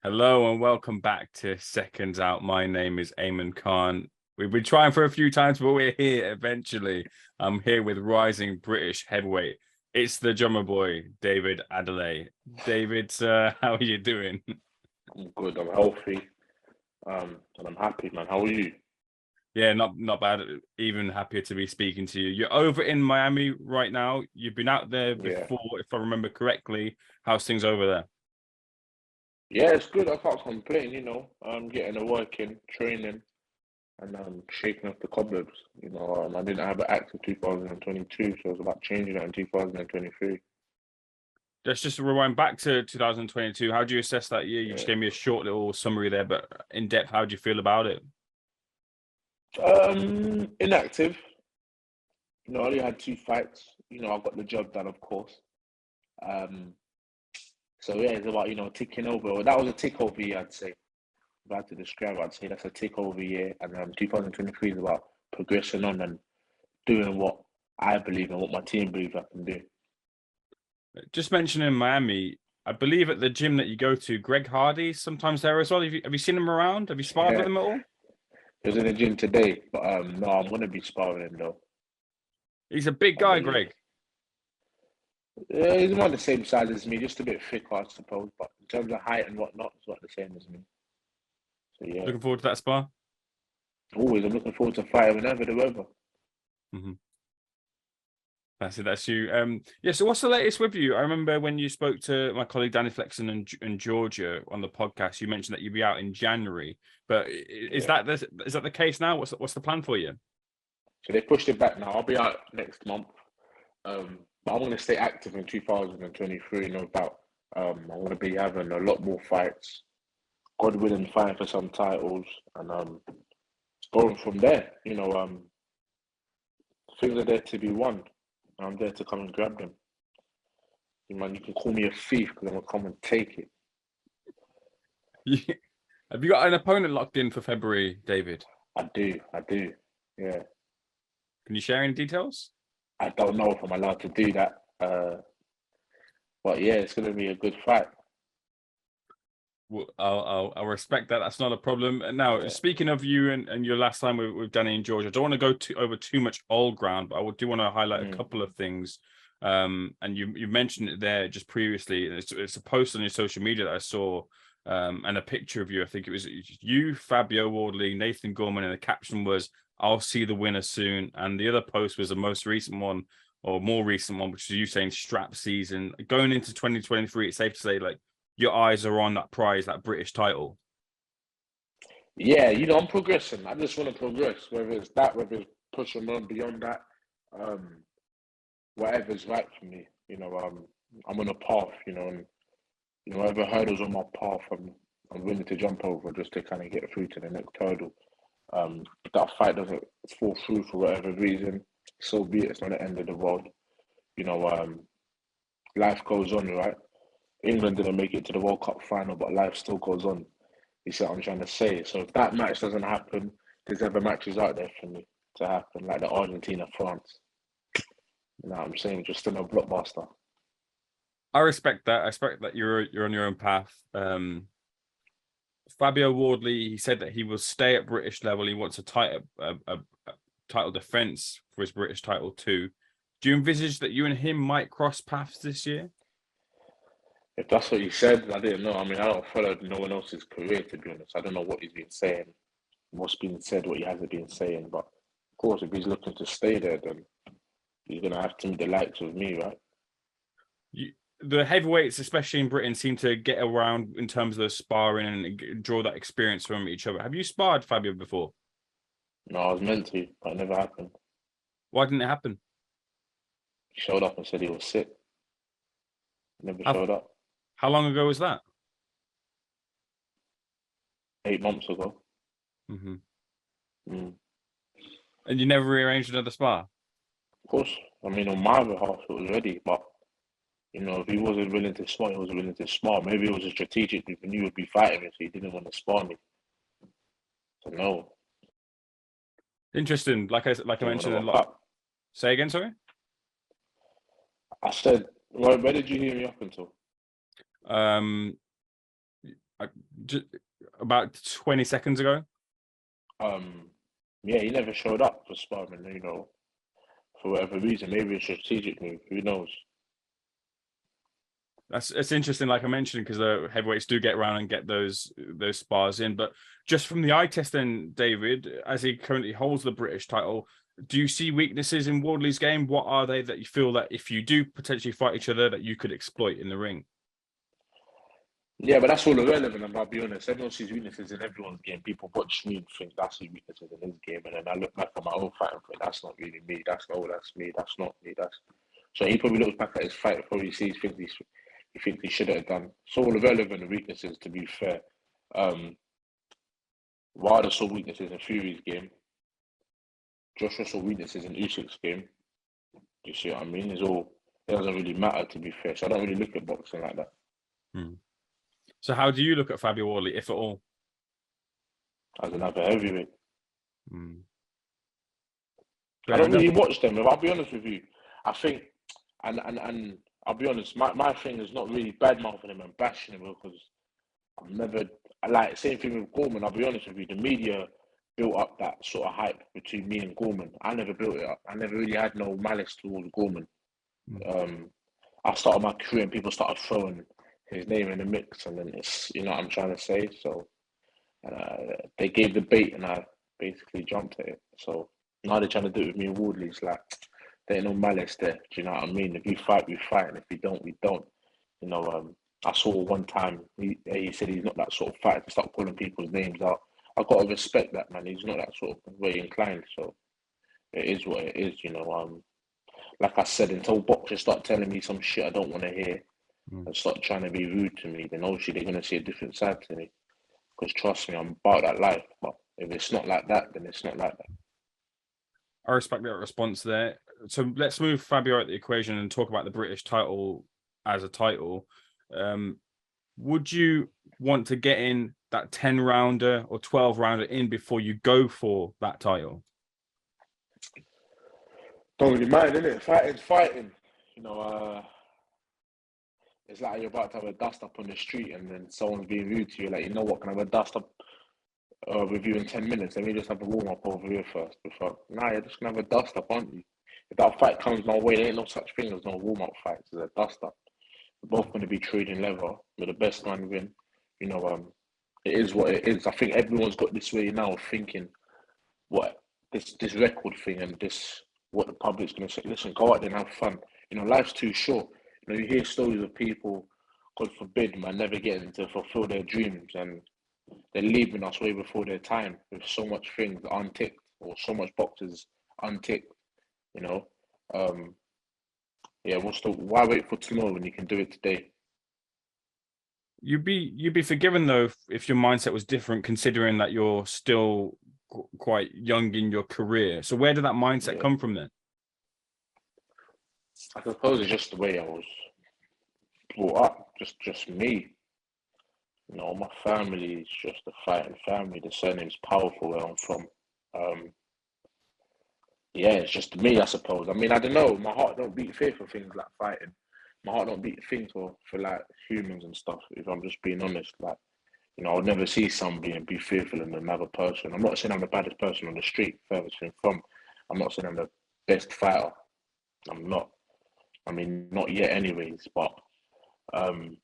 Hello and welcome back to Seconds Out. My name is Eamon Khan. We've been trying for a few times, but we're here eventually. I'm here with rising British heavyweight. It's the drummer boy, David Adeleye. David, how are you doing? I'm good. I'm healthy. And I'm happy, man. How are you? Yeah, not bad. Even happier to be speaking to you. You're over in Miami right now. You've been out there Yeah. before, if I remember correctly. How's things over there? Yeah, it's good. I can't complain. I'm getting the work in, training, and shaking off the cobwebs. I didn't have an active 2022, so it was about changing it in 2023. Let's just rewind back to 2022. How do you assess that year? You just Yeah. gave me a short little summary there, but in depth, how do you feel about it? Inactive. I only had two fights. I got the job done, of course. Um, so yeah, it's about ticking over. Well, that was a tick over year, I'd say. If I had to describe it, I'd say that's a tick over year, and 2023 is about progressing on and doing what I believe and what my team believes I can do. Just mentioning Miami, I believe at the gym that you go to, Greg Hardy's sometimes there as well. Have you seen him around? Have you sparred with Yeah, him at all? he was in the gym today, but no, I'm gonna be sparring him though. He's a big I guy, believe. Greg. Yeah, he's around the same size as me, just a bit thicker, I suppose. But in terms of height and whatnot, he's not the same as me. So yeah, Looking forward to that spar. always. I'm looking forward to fighting whenever the weather. Mm-hmm. That's it. That's you. Yeah. So, what's the latest with you? I remember when you spoke to my colleague Danny Flexen and Georgia on the podcast. You mentioned that you'd be out in January, but is Yeah. that the case now? What's the plan for you? So they pushed it back now. I'll be out next month. But I'm gonna stay active in 2023, no doubt. I'm gonna be having a lot more fights. God willing, fighting for some titles, and going from there. Things are there to be won. I'm there to come and grab them. Man, you can call me a thief because I'm gonna come and take it. Have you got an opponent locked in for February, David? I do. Yeah. Can you share any details? I don't know if I'm allowed to do that. But yeah, it's gonna be a good fight. Well, I'll respect that. That's not a problem. And now, Yeah. speaking of you and your last time with Danny and George, I don't want to go over too much old ground, but I do want to highlight a Mm. couple of things. And you mentioned it there just previously. It's a post on your social media that I saw, and a picture of you. I think it was you, Fabio, Wardley, Nathan Gorman, and the caption was "I'll see the winner soon." And the other post was the most recent one, or more recent one, which is you saying strap season going into 2023. It's safe to say like your eyes are on that prize, that British title. Yeah, I'm progressing. I just want to progress, whether it's that, whether it's pushing on beyond that, um, whatever's right for me. I'm on a path, and whatever hurdles on my path, I'm willing to jump over just to kind of get through to the next hurdle. If that fight doesn't fall through for whatever reason, so be it. It's not the end of the world. Life goes on, right? England didn't make it to the World Cup final, but life still goes on. You see what I'm trying to say? So if that match doesn't happen, there's other matches out there for me to happen, like the Argentina France. You know what I'm saying? Just still a blockbuster. I respect that. I respect that you're on your own path. Fabio Wardley, he said that he will stay at British level. He wants a title defense for his British title too. Do you envisage that you and him might cross paths this year? If that's what he said, I didn't know. I mean, I don't follow no one else's career, to be honest. I don't know what he's been saying, what's been said, what he hasn't been saying. But of course, if he's looking to stay there, then he's going to have to meet the likes of me, right? The heavyweights, especially in Britain, seem to get around in terms of the sparring and draw that experience from each other. Have you sparred Fabio before? No, I was meant to, but it never happened. Why didn't it happen? He showed up and said he was sick. Never How, showed up. how long ago was that? 8 months ago. Mm-hmm. Mm. And you never rearranged another spar? Of course, I mean, on my behalf, it was ready, but if he wasn't willing to spar, he was willing to spar. Maybe it was a strategic move. He knew he would be fighting me, so he didn't want to spar me. So no, Interesting. Like I didn't want to mentioned a rock lot. up. Say again, sorry. I said, where did you hear me up until? Um, just about 20 seconds ago. Yeah, he never showed up for sparring, for whatever reason. Maybe it's strategic move. Who knows? It's interesting, like I mentioned, because the heavyweights do get around and get those spars in. But just from the eye test, then, David, as he currently holds the British title, do you see weaknesses in Wardley's game? What are they that you feel that if you do potentially fight each other, that you could exploit in the ring? Yeah, but that's all irrelevant. And I'll be honest, everyone sees weaknesses in everyone's game. People watch me and think that's his weaknesses in his game, and then I look back at my own fighting and think that's not really me. That's me. That's not me. So he probably looks back at his fight, probably sees things he thinks he should have done. It's all irrelevant, the weaknesses, to be fair. Wilder saw weaknesses in Fury's game. Joshua saw weaknesses in Usyk's game. You see what I mean? It doesn't really matter, to be fair. So I don't really look at boxing like that. So how do you look at Fabio Wardley, if at all? As another heavyweight. Fair I don't enough. really watch them. If I'll be honest with you, I think, and I'll be honest, my thing is not really bad mouthing him and bashing him because I've never, like, same thing with Gorman. I'll be honest with you, the media built up that sort of hype between me and Gorman. I never built it up. I never really had no malice towards Gorman. I started my career and people started throwing his name in the mix, and then it's, you know what I'm trying to say. So they gave the bait, and I basically jumped at it. So now they're trying to do it with me and Wardley. It's like there ain't no malice there. Do you know what I mean? If you fight, we fight, and if we don't, we don't. I saw one time he said he's not that sort of fighter to start calling people's names out. I got to respect that, man. He's not that sort of way inclined. So it is what it is. Like I said, until boxers start telling me some shit I don't want to hear and start trying to be rude to me, then obviously they're going to see a different side to me. Because trust me, I'm about that life. But if it's not like that, then it's not like that. I respect that response there. So let's move Fabio out of the equation and talk about the British title as a title. Would you want to get in that 10-rounder or 12-rounder in before you go for that title? Don't really mind, innit? Fighting. It's like you're about to have a dust up on the street and then someone's being rude to you. Like, you know what, can I have a dust up with you in 10 minutes? Let me just have a warm up over here first. You're just going to have a dust up, aren't you? If that fight comes my way, there ain't no such thing as no warm up fights. There's a dust up. We're both going to be trading leather. We're the best man win. It is what it is. I think everyone's got this way now of thinking what this record thing and what the public's going to say. Listen, go out there and have fun. Life's too short. You hear stories of people, God forbid, man, never getting to fulfill their dreams, and they're leaving us way before their time with so much things unticked or so much boxes unticked. Why wait for tomorrow when you can do it today? You'd be forgiven though if your mindset was different, considering that you're still quite young in your career. So where did that mindset come from then? I suppose it's just the way I was brought up. Just me. My family is just a fighting family. The surname's powerful where I'm from. It's just me, I suppose. I mean, I don't know. My heart don't beat fear for things like fighting. My heart don't beat things for like humans and stuff. If I'm just being honest, like, I would never see somebody and be fearful of another person. I'm not saying I'm the baddest person on the street, furthest thing from. I'm not saying I'm the best fighter. I'm not. I mean, not yet anyways, but when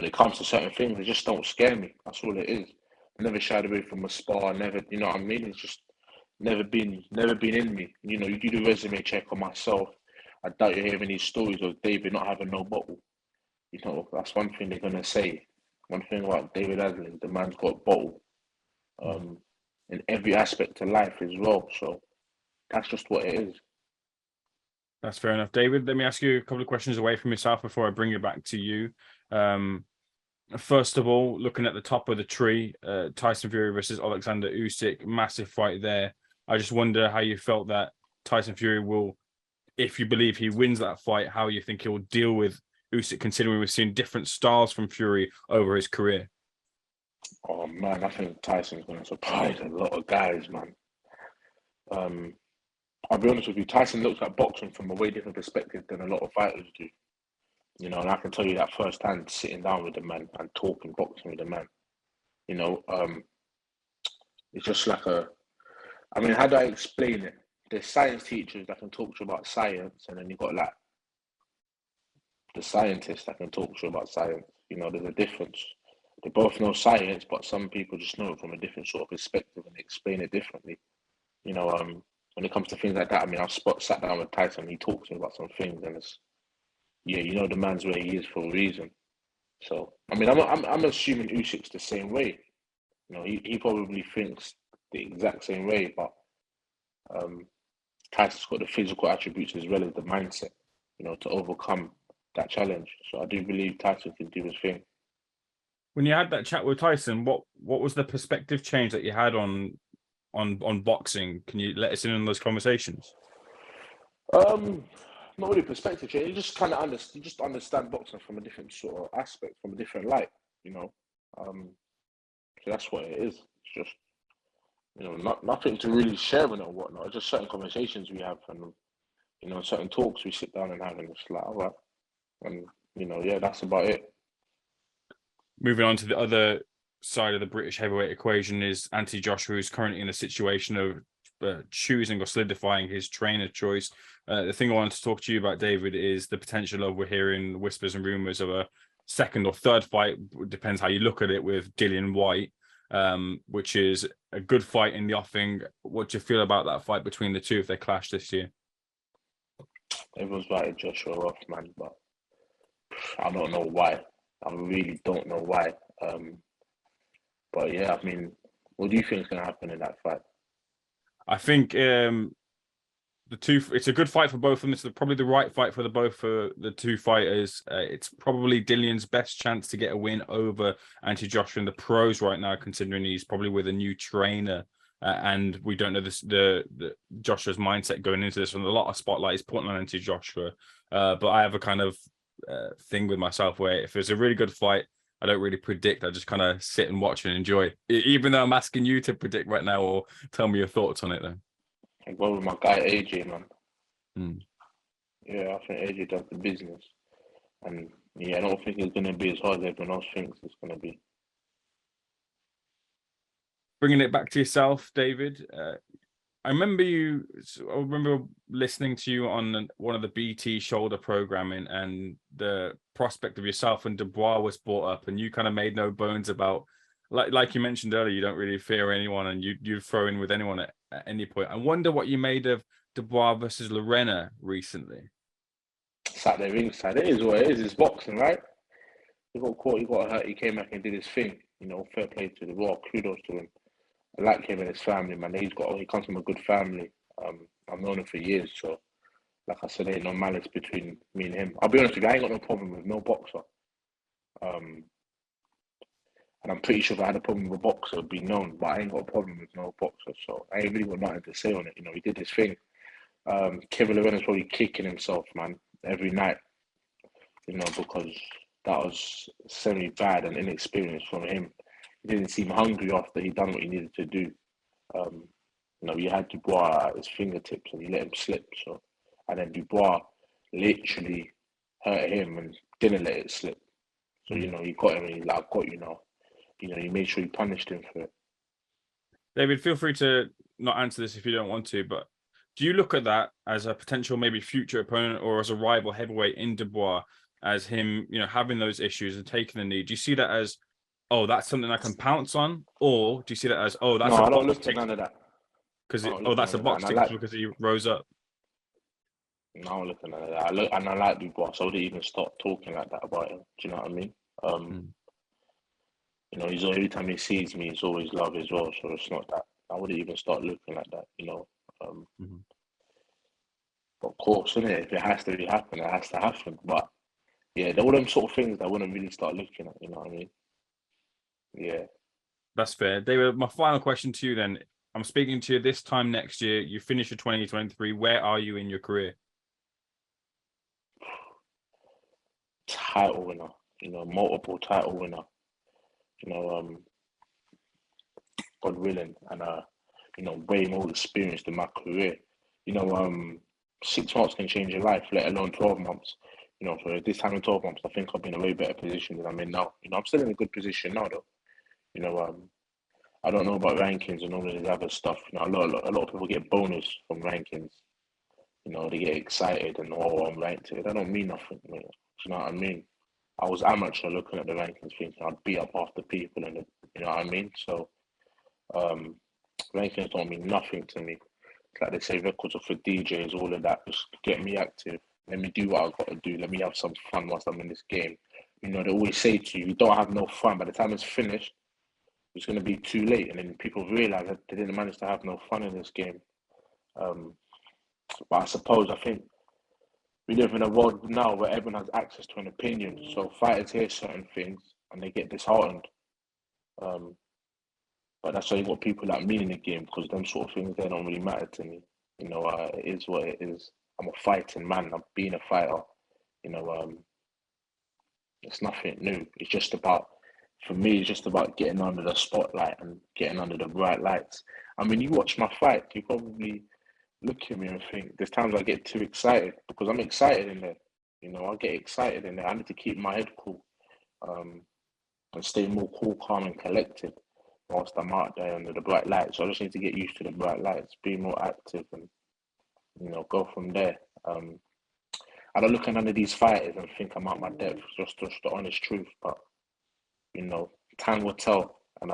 it comes to certain things, they just don't scare me. That's all it is. I never shied away from a spar, never, you know what I mean? It's just never been in me. You do the resume check on myself. I doubt you're hearing these stories of David not having no bottle. That's one thing they're going to say. One thing about David Adeleye, the man's got a bottle in every aspect of life as well. So that's just what it is. That's fair enough. David, let me ask you a couple of questions away from yourself before I bring it back to you. First of all, looking at the top of the tree, Tyson Fury versus Alexander Usyk, massive fight there. I just wonder how you felt that Tyson Fury will, if you believe he wins that fight, how you think he'll deal with Usyk, considering we've seen different styles from Fury over his career. Oh man, I think Tyson's going to surprise a lot of guys, man. I'll be honest with you, Tyson looks at boxing from a way different perspective than a lot of fighters do. You know, and I can tell you that firsthand, sitting down with the man and talking boxing with the man. You know, it's just like I mean, how do I explain it? There's science teachers that can talk to you about science, and then you've got like the scientists that can talk to you about science. You know, there's a difference. They both know science, but some people just know it from a different sort of perspective and they explain it differently. You know, when it comes to things like that, I mean, sat down with Tyson, he talked to me about some things, and it's, yeah, you know, the man's where he is for a reason. So, I mean, I'm assuming Usyk's the same way. You know, he probably thinks the exact same way, but Tyson's got the physical attributes as well as the mindset, you know, to overcome that challenge. So I do believe Tyson can do his thing. When you had that chat with Tyson, what was the perspective change that you had on boxing? Can you let us in on those conversations? Not really perspective change. You just kind of understand boxing from a different sort of aspect, from a different light, you know. So that's what it is. It's just, you know, nothing to really share with it or whatnot. It's just certain conversations we have, and, you know, certain talks we sit down and have, and it's like, all right, and, you know, yeah, that's about it. Moving on to the other side of the British heavyweight equation is Anthony Joshua, who's currently in a situation of choosing or solidifying his trainer choice. The thing I wanted to talk to you about, David, is the potential of, we're hearing whispers and rumors of a second or third fight, depends how you look at it, with Dillian Whyte, which is a good fight in the offing. What do you feel about that fight between the two if they clash this year? Everyone's writing Joshua off, man, but I don't know why. I really don't know why. But yeah, I mean, what do you think is going to happen in that fight? I think it's a good fight for both of them. It's probably the right fight for the two fighters. It's probably Dillian's best chance to get a win over Anthony Joshua in the pros right now, considering he's probably with a new trainer. And we don't know the Joshua's mindset going into this, and a lot of spotlight is put on Anthony Joshua. But I have a kind of thing with myself where if it's a really good fight, I don't really predict. I just kind of sit and watch and enjoy, even though I'm asking you to predict right now or tell me your thoughts on it then. I go with my guy AJ, man. Mm. Yeah, I think AJ does the business. And yeah, I don't think it's going to be as hard as everyone else thinks it's going to be. Bringing it back to yourself, David, I remember listening to you on one of the BT shoulder programming, and the prospect of yourself and Dubois was brought up, and you kind of made no bones about, like you mentioned earlier, you don't really fear anyone, and you throw in with anyone at any point. I wonder what you made of Dubois versus Lorena recently. Sat there ringside. It is what it is. It's boxing, right? He got caught, he got hurt, he came back and did his thing. You know, fair play to the Raw, kudos to him. I like him and his family, man. He comes from a good family. I've known him for years, so like I said, there ain't no malice between me and him. I'll be honest with you, I ain't got no problem with no boxer. And I'm pretty sure if I had a problem with a boxer, it would be known, but I ain't got a problem with no boxer, so I ain't really got nothing to say on it. You know, he did his thing. Kevin Lorena's probably kicking himself, man, every night, you know, because that was semi-bad and inexperienced from him. He didn't seem hungry after he done what he needed to do. You know, he had Dubois at his fingertips and he let him slip. So, and then Dubois literally hurt him and didn't let it slip. So, you know, he got him and he's like, I've got you now. You know, he made sure he punished him for it. David, feel free to not answer this if you don't want to, but do you look at that as a potential maybe future opponent or as a rival heavyweight in Dubois, as him, you know, having those issues and taking the knee? Do you see that as, oh, that's something I can pounce on? Or do you see that as, oh, that's No, a I don't box look at tick none of that. because that's a box tick because he rose up? No, I don't look at none of that. I like Dubois, so I wouldn't even start talking like that about him. Do you know what I mean? You know, every time he sees me, he's always love as well. So it's not that I wouldn't even start looking like that. You know, of course, isn't it? If it has to happen, it has to happen. But yeah, there were them sort of things that I wouldn't really start looking at. You know what I mean? Yeah. That's fair. David, my final question to you then. I'm speaking to you this time next year. You finish your 2023. Where are you in your career? Title winner, you know, multiple title winner, you know, God willing, and you know, way more experienced in my career. You know, 6 months can change your life, let alone 12 months. You know, so this time in 12 months, I think I'll be in a way better position than I'm in now. You know, I'm still in a good position now, though. You know, I don't know about rankings and all of this other stuff. You know, a lot of people get bonus from rankings. You know, they get excited and I'm ranked. That don't mean nothing, mate. Do you know what I mean? I was amateur looking at the rankings, thinking I'd beat up half the people, and you know what I mean. So, rankings don't mean nothing to me. It's like they say, records are for DJs, all of that. Just get me active. Let me do what I've got to do. Let me have some fun whilst I'm in this game. You know, they always say to you, you don't have no fun. By the time it's finished, it's going to be too late. And then people realize that they didn't manage to have no fun in this game. But I think we live in a world now where everyone has access to an opinion. So fighters hear certain things and they get disheartened. But that's why you got people like me in the game, because them sort of things, they don't really matter to me. You know, it is what it is. I'm a fighting man. I'm being a fighter. You know, it's nothing new. It's just about, for me, it's just about getting under the spotlight and getting under the bright lights. I mean, you watch my fight, you probably look at me and think, there's times I get too excited, because I'm excited in there. You know, I get excited in there. I need to keep my head cool, and stay more cool, calm, and collected whilst I'm out there under the bright lights. So I just need to get used to the bright lights, be more active, and, you know, go from there. I don't look at none of these fighters and think I'm out my depth. Just the honest truth. But, you know, time will tell. And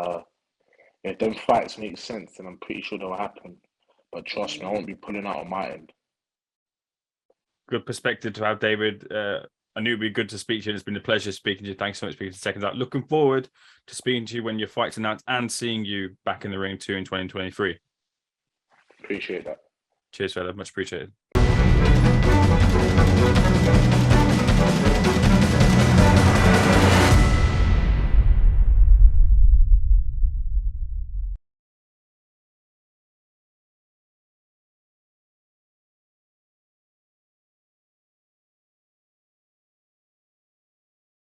if them fights make sense, then I'm pretty sure they'll happen. But trust me, I won't be pulling out on my end. Good perspective to have, David. I knew it'd be good to speak to you. It's been a pleasure speaking to you. Thanks so much for speaking to Seconds Out. Looking forward to speaking to you when your fight's announced and seeing you back in the ring too in 2023. Appreciate that. Cheers, fella. Much appreciated.